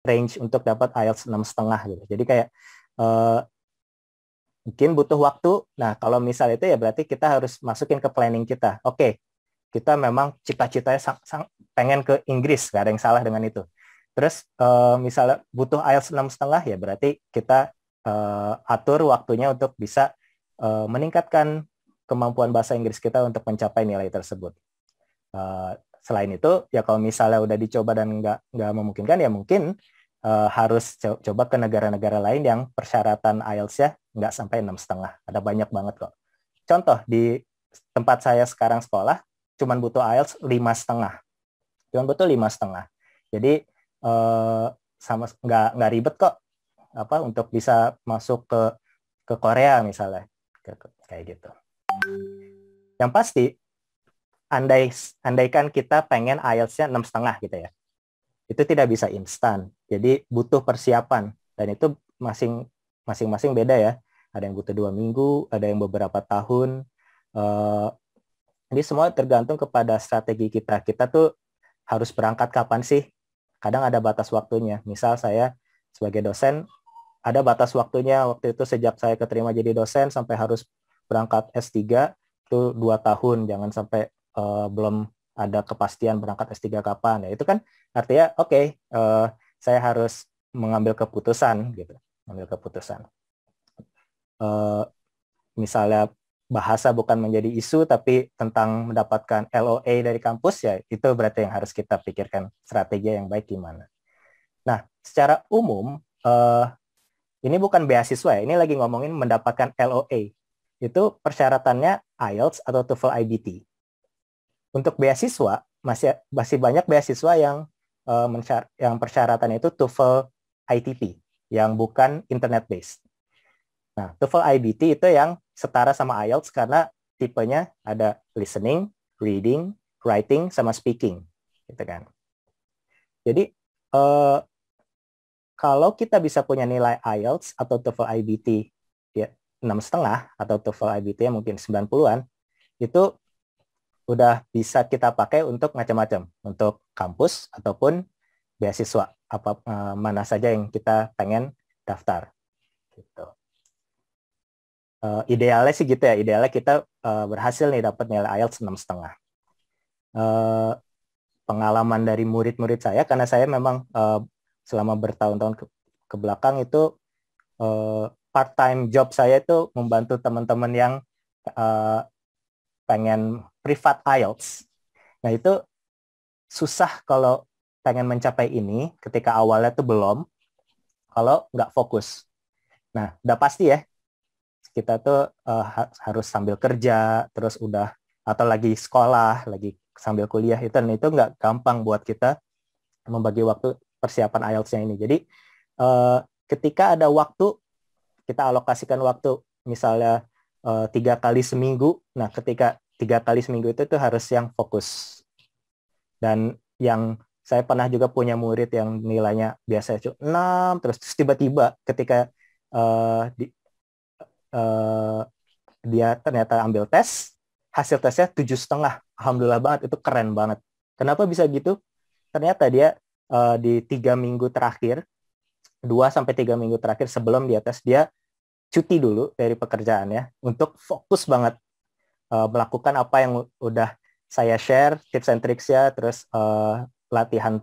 range untuk dapat IELTS 6,5 gitu. Jadi kayak uh, mungkin butuh waktu. Nah, kalau misal itu ya berarti kita harus masukin ke planning kita. Oke, kita memang cita-citanya pengen ke Inggris, gak ada yang salah dengan itu. Terus misalnya butuh IELTS 6,5 ya berarti kita atur waktunya untuk bisa meningkatkan kemampuan bahasa Inggris kita untuk mencapai nilai tersebut. Selain itu ya kalau misalnya udah dicoba dan nggak memungkinkan ya mungkin harus coba ke negara-negara lain yang persyaratan IELTS-nya nggak sampai 6,5. Ada banyak banget kok. Contoh di tempat saya sekarang sekolah cuman butuh IELTS 5,5. Cuman butuh 5,5. Jadi sama nggak ribet kok apa untuk bisa masuk ke Korea misalnya kayak gitu. Yang pasti andaikan kita pengen IELTS-nya 6,5 gitu ya. Itu tidak bisa instan. Jadi butuh persiapan dan itu masing-masing beda ya. Ada yang butuh 2 minggu, ada yang beberapa tahun. Ini semua tergantung kepada strategi kita. Kita tuh harus berangkat kapan sih? Kadang ada batas waktunya. Misal saya sebagai dosen, ada batas waktunya. Waktu itu sejak saya keterima jadi dosen sampai harus berangkat S3, itu 2 tahun. Jangan sampai belum ada kepastian berangkat S3 kapan. Ya, itu kan artinya, oke, saya harus mengambil keputusan. Gitu. Mengambil keputusan. Misalnya bahasa bukan menjadi isu, tapi tentang mendapatkan LOA dari kampus, ya itu berarti yang harus kita pikirkan strategi yang baik gimana. Nah, secara umum, ini bukan beasiswa ya, ini lagi ngomongin mendapatkan LOA. Itu persyaratannya IELTS atau TOEFL IBT. Untuk beasiswa, masih banyak beasiswa yang persyaratannya itu TOEFL ITP, yang bukan internet-based. Nah, TOEFL IBT itu yang setara sama IELTS karena tipenya ada listening, reading, writing, sama speaking. Gitu kan. Jadi, kalau kita bisa punya nilai IELTS atau TOEFL IBT ya 6,5 atau TOEFL IBT-nya mungkin 90-an, itu udah bisa kita pakai untuk macam-macam, untuk kampus ataupun beasiswa mana saja yang kita pengen daftar. Gitu. Idealnya sih gitu ya, idealnya kita berhasil nih dapat nilai IELTS 6,5. Pengalaman dari murid-murid saya, karena saya memang selama bertahun-tahun ke belakang itu part-time job saya itu membantu teman-teman yang pengen privat IELTS. Nah itu susah kalau pengen mencapai ini ketika awalnya tuh belum, kalau nggak fokus. Nah udah pasti ya, kita tuh harus sambil kerja, terus udah atau lagi sekolah, lagi sambil kuliah itu nggak gampang buat kita membagi waktu persiapan IELTS-nya ini. Jadi ketika ada waktu, kita alokasikan waktu, misalnya 3 kali seminggu. Nah, ketika 3 kali seminggu itu tuh harus yang fokus. Dan yang saya pernah juga punya murid yang nilainya biasanya cuma 6, terus tiba-tiba ketika uh, dia ternyata ambil tes, hasil tesnya 7,5. Alhamdulillah banget, itu keren banget. Kenapa bisa gitu? Ternyata dia di 3 minggu terakhir, 2 sampai 3 minggu terakhir sebelum dia tes, dia cuti dulu dari pekerjaannya untuk fokus banget melakukan apa yang udah saya share, tips and tricksnya, terus latihan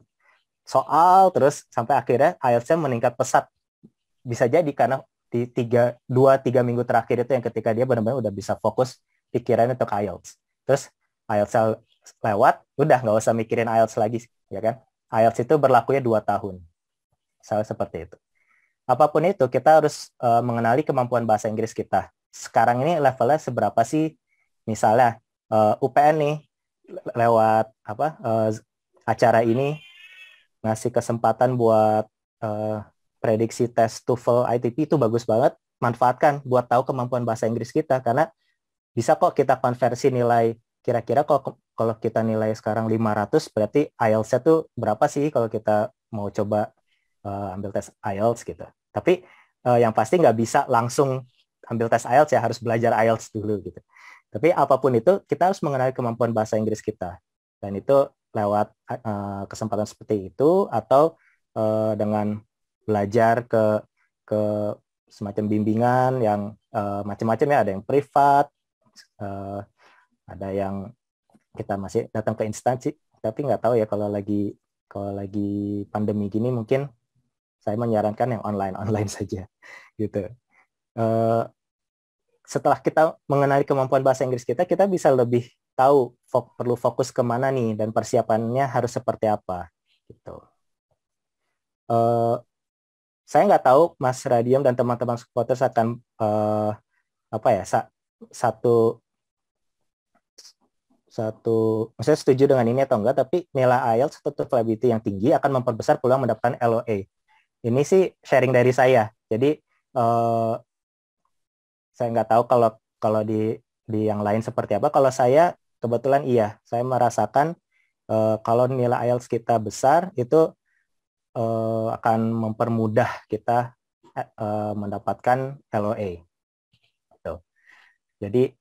soal, terus sampai akhirnya IELTS-nya meningkat pesat. Bisa jadi karena di 2-3 minggu terakhir itu yang ketika dia benar-benar udah bisa fokus pikirannya untuk IELTS. Terus IELTS lewat, udah nggak usah mikirin IELTS lagi, ya kan? IELTS itu berlakunya 2 tahun. Misalnya seperti itu. Apapun itu, kita harus mengenali kemampuan bahasa Inggris kita. Sekarang ini levelnya seberapa sih? Misalnya UPN nih lewat acara ini ngasih kesempatan buat prediksi tes TOEFL ITP, itu bagus banget. Manfaatkan buat tahu kemampuan bahasa Inggris kita, karena bisa kok kita konversi nilai. Kira-kira kalau kita nilai sekarang 500, berarti IELTS-nya tuh berapa sih kalau kita mau coba ambil tes IELTS gitu. Tapi yang pasti nggak bisa langsung ambil tes IELTS ya, harus belajar IELTS dulu gitu. Tapi apapun itu, kita harus mengenali kemampuan bahasa Inggris kita. Dan itu lewat kesempatan seperti itu, atau dengan belajar ke semacam bimbingan yang macam-macam ya, ada yang privat, ada yang kita masih datang ke instansi, tapi nggak tahu ya kalau lagi pandemi gini mungkin saya menyarankan yang online saja gitu. Setelah kita mengenali kemampuan bahasa Inggris kita bisa lebih tahu perlu fokus kemana nih dan persiapannya harus seperti apa gitu. Saya nggak tahu Mas Radium dan teman-teman supporters akan apa ya satu maksudnya setuju dengan ini atau enggak, tapi nilai IELTS atau TOEFL IBT yang tinggi akan memperbesar peluang mendapatkan LOA. Ini sih sharing dari saya. Jadi saya nggak tahu kalau di yang lain seperti apa. Kalau saya kebetulan iya, saya merasakan kalau nilai IELTS kita besar itu akan mempermudah kita mendapatkan LOA. Gitu. Jadi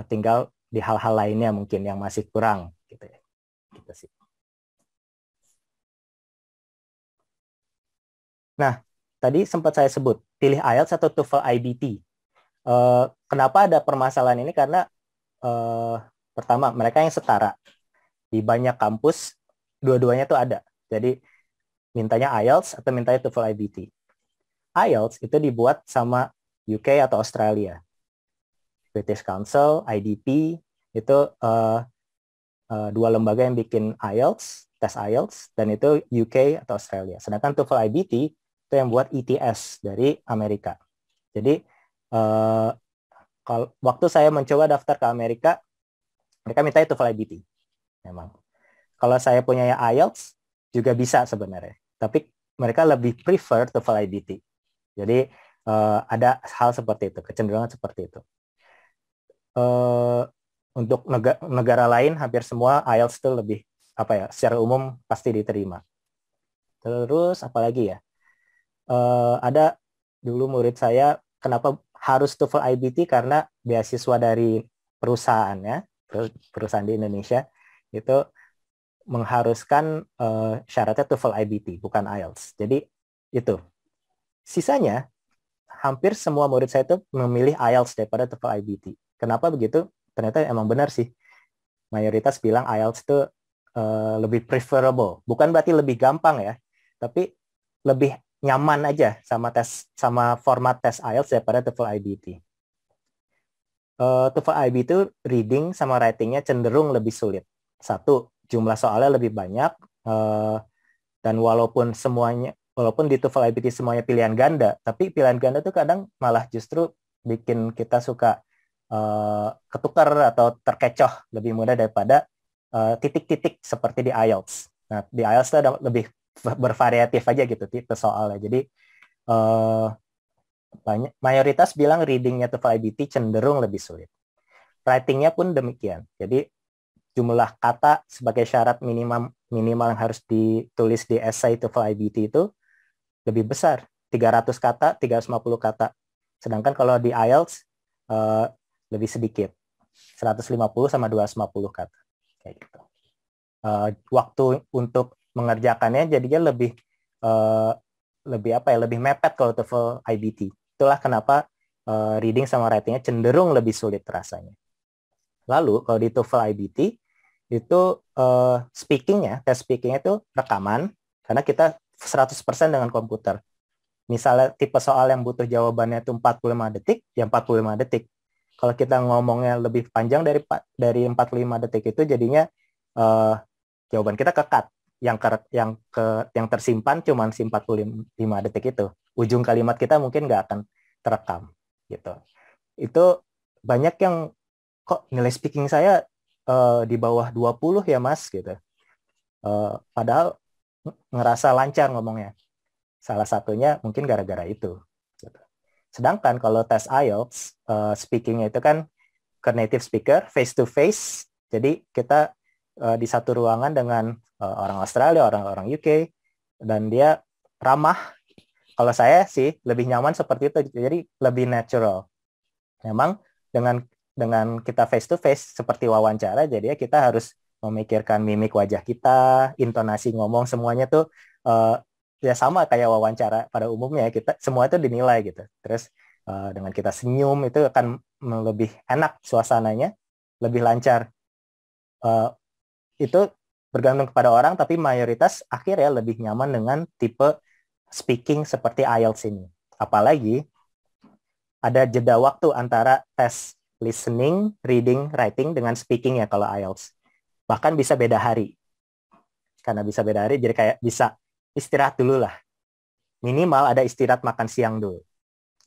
tinggal di hal-hal lainnya mungkin yang masih kurang gitu ya. Gitu sih. Nah, tadi sempat saya sebut pilih IELTS atau TOEFL IBT. Kenapa ada permasalahan ini? Karena pertama mereka yang setara di banyak kampus, dua-duanya tuh ada. Jadi mintanya IELTS atau mintanya TOEFL IBT. IELTS itu dibuat sama UK atau Australia. British Council, IDP, itu dua lembaga yang bikin IELTS, tes IELTS, dan itu UK atau Australia. Sedangkan TOEFL IBT itu yang buat ETS dari Amerika. Jadi kalau waktu saya mencoba daftar ke Amerika, mereka minta TOEFL IBT. Memang. Kalau saya punya IELTS juga bisa sebenarnya, tapi mereka lebih prefer TOEFL IBT. Jadi ada hal seperti itu, kecenderungan seperti itu. Untuk negara lain hampir semua IELTS itu lebih apa ya, secara umum pasti diterima. Terus apalagi ya? Ada dulu murid saya, kenapa harus TOEFL IBT? Karena beasiswa dari perusahaannya, perusahaan di Indonesia itu mengharuskan syaratnya TOEFL IBT, bukan IELTS. Jadi itu. Sisanya hampir semua murid saya itu memilih IELTS daripada TOEFL IBT. Kenapa begitu? Ternyata emang benar sih. Mayoritas bilang IELTS itu lebih preferable. Bukan berarti lebih gampang ya, tapi lebih nyaman aja sama format tes IELTS daripada TOEFL IBT. TOEFL IBT itu reading sama writing-nya cenderung lebih sulit. Satu, jumlah soalnya lebih banyak, dan walaupun di TOEFL IBT semuanya pilihan ganda, tapi pilihan ganda itu kadang malah justru bikin kita suka ketukar atau terkecoh lebih mudah daripada titik-titik seperti di IELTS. Nah, di IELTS itu ada lebih bervariatif aja gitu tipe soalnya. Jadi mayoritas bilang readingnya TOEFL IBT cenderung lebih sulit. Writing-nya pun demikian. Jadi jumlah kata sebagai syarat minimal yang harus ditulis di essay TOEFL IBT itu lebih besar, 300 kata, 350 kata. Sedangkan kalau di IELTS lebih sedikit, 150 sama 250 kata. Kayak gitu. Waktu untuk mengerjakannya jadinya lebih mepet kalau TOEFL IBT. Itulah kenapa reading sama writing-nya cenderung lebih sulit rasanya. Lalu kalau di TOEFL IBT itu tes speakingnya itu rekaman, karena kita 100% dengan komputer. Misalnya tipe soal yang butuh jawabannya itu 45 detik, ya 45 detik. Kalau kita ngomongnya lebih panjang dari 45 detik itu jadinya jawaban kita ke-cut. Yang tersimpan cuma si 45 detik itu. Ujung kalimat kita mungkin nggak akan terekam gitu. Itu banyak yang kok nilai speaking saya di bawah 20 ya Mas gitu. Padahal ngerasa lancar ngomongnya. Salah satunya mungkin gara-gara itu. Gitu. Sedangkan kalau tes IELTS, speakingnya itu kan ke native speaker, face to face. Jadi kita di satu ruangan dengan orang Australia, orang UK, dan dia ramah. Kalau saya sih lebih nyaman seperti itu, jadi lebih natural. Memang dengan kita face to face seperti wawancara, jadi kita harus memikirkan mimik wajah kita, intonasi ngomong, semuanya tuh ya sama kayak wawancara pada umumnya, kita semua itu dinilai gitu. Terus dengan kita senyum itu akan lebih enak suasananya, lebih lancar. Eh, itu bergantung kepada orang, tapi mayoritas akhirnya lebih nyaman dengan tipe speaking seperti IELTS ini. Apalagi ada jeda waktu antara tes listening, reading, writing dengan speaking ya kalau IELTS. Bahkan bisa beda hari. Karena bisa beda hari, jadi kayak bisa istirahat dulu lah. Minimal ada istirahat makan siang dulu.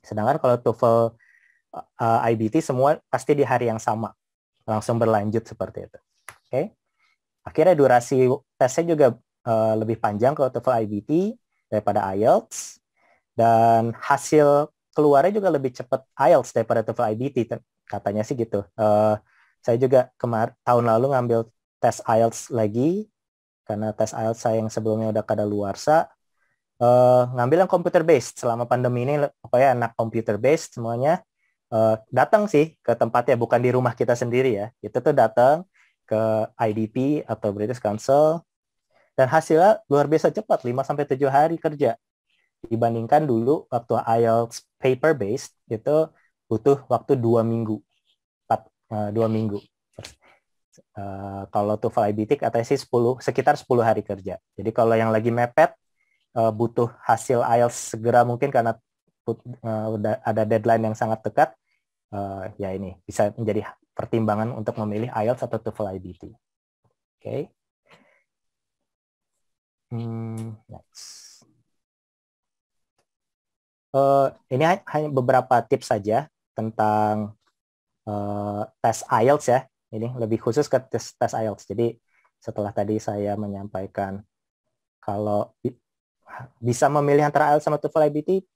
Sedangkan kalau TOEFL IBT semua pasti di hari yang sama. Langsung berlanjut seperti itu. Oke. Okay? Akhirnya durasi tesnya juga lebih panjang kalau TOEFL IBT daripada IELTS. Dan hasil keluarnya juga lebih cepat IELTS daripada TOEFL IBT. Katanya sih gitu. Saya juga tahun lalu ngambil tes IELTS lagi. Karena tes IELTS saya yang sebelumnya udah kadaluarsa. Ngambil yang computer based. Selama pandemi ini pokoknya anak computer based semuanya. Datang sih ke tempatnya, bukan di rumah kita sendiri ya. Itu tuh datang ke IDP atau British Council. Dan hasilnya luar biasa cepat, 5-7 hari kerja. Dibandingkan dulu waktu IELTS paper based itu butuh waktu 2 minggu, 2 minggu. Kalau TOEFL IBT katanya sih sekitar 10 hari kerja. Jadi kalau yang lagi mepet butuh hasil IELTS segera mungkin karena udah ada deadline yang sangat dekat, ya ini bisa menjadi pertimbangan untuk memilih IELTS atau TOEFL IBT. Oke. Okay. Next. Ini hanya beberapa tips saja tentang tes IELTS ya. Ini lebih khusus ke tes IELTS. Jadi setelah tadi saya menyampaikan kalau bisa memilih antara IELTS sama TOEFL IBT,